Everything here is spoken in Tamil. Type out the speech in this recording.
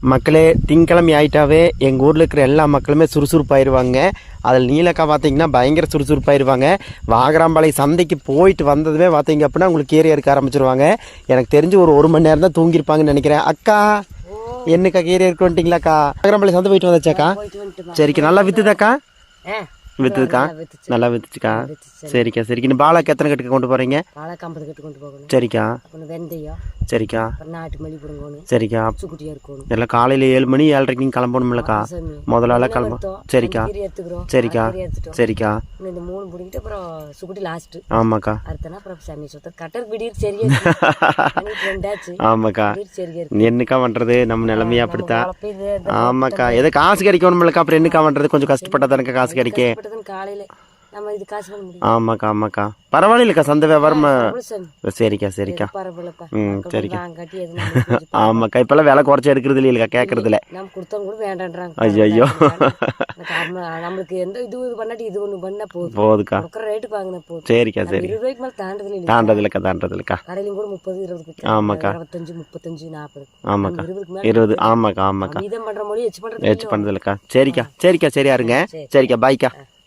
மக்களே, திங்கக்கிழமை ஆயிட்டாவே எங்கள் ஊரில் இருக்கிற எல்லா மக்களுமே சுறுசுறுப்பாயிருவாங்க. அதில் நீலக்கா பார்த்தீங்கன்னா பயங்கர சுறுசுறுப்பாயிருவாங்க. வாகராம்பாளையம் சந்தைக்கு போயிட்டு வந்ததுமே பார்த்தீங்க அப்படின்னா உங்களுக்கு கீரை எடுக்க ஆரம்பிச்சிருவாங்க. எனக்கு தெரிஞ்சு ஒரு மணி நேரம் தான் தூங்கியிருப்பாங்கன்னு நினைக்கிறேன். அக்கா என்னக்கா கீரை எடுக்க வந்துட்டீங்களாக்கா? வாகராம்பாளையம் சந்தை போயிட்டு வந்தாச்சாக்கா? சரிக்கா. நல்லா வித்துதாக்கா? வித்துதுக்கா? நல்லா வித்துச்சுக்கா? சரிக்கா சரிக்கா. இந்த பாலாக்கு எத்தனை கட்டுக்கு கொண்டு போகிறீங்க? பாலாக்கு 50 கட்டு கொண்டு போகணும். சரிக்கா வெந்தயம். சரிக்கா. நாட்டு மல்லி போடணும். சரிக்கா. சுக்குட்டியா இருக்கணும். எல்லாம் காலையில் 7 மணி 7:30 நீங்கள் கிளம்பணும்லக்கா? முதலால கிளம்பும். சரிக்கா சரிக்கா சரிக்கா. இந்த 3 பிடிக்கிட்டு அப்புறம் சுக்குட்டி லாஸ்ட். ஆமாக்கா. அடுத்தனா அப்புறம் சாமி சுத்த கட்டர் பிடிர் சரியா ரெண்டாச்சு. ஆமாக்கா. சரியா என்னக்கா பண்ணுறது, நம்ம நிலைமையா அப்படித்தான். ஆமாக்கா. எதோ காசு கிடைக்கணும்லக்கா, அப்புறம் என்னக்கா பண்ணுறது? கொஞ்சம் கஷ்டப்பட்டா தானக்கா காசு கிடைக்க. காலையில நம்ம இது காசு பண்ண முடியும். ஆமாக்கா ஆமாக்கா. பரவாயில்லக்கா, சந்தை வியாபாரம். சரிக்கா சரிக்கா. சரிக்கா. ஆமாக்கா. இப்பெல்லாம் விலை குறைச்சி எடுக்கிறது இல்லையா, கேட்கறது இல்லை. நம்ம கொடுத்தவங்க கூட வேண்டான்றாங்க. ஐயோ நம்மளுக்கு எந்த இது பண்ணாட்டி இது ஒண்ணு பண்ணா போதுக்கா. ரேட்டுக்கு வாங்கினா போதும். சரிக்கா சரி. 20 ரூபாய்க்கு மேல தாண்டதில்லக்கா. கடையிலும் கூட 30 20. ஆமாக்கா. 25 35 40. ஆமாக்கா. 20. ஆமாக்கா ஆமாக்கா. இதம் பண்ற மொழி எச்சு பண்ணதில்லக்கா. சரிக்கா சரிக்கா. சரியா இருங்க. சரிக்கா. பாய்க்கா.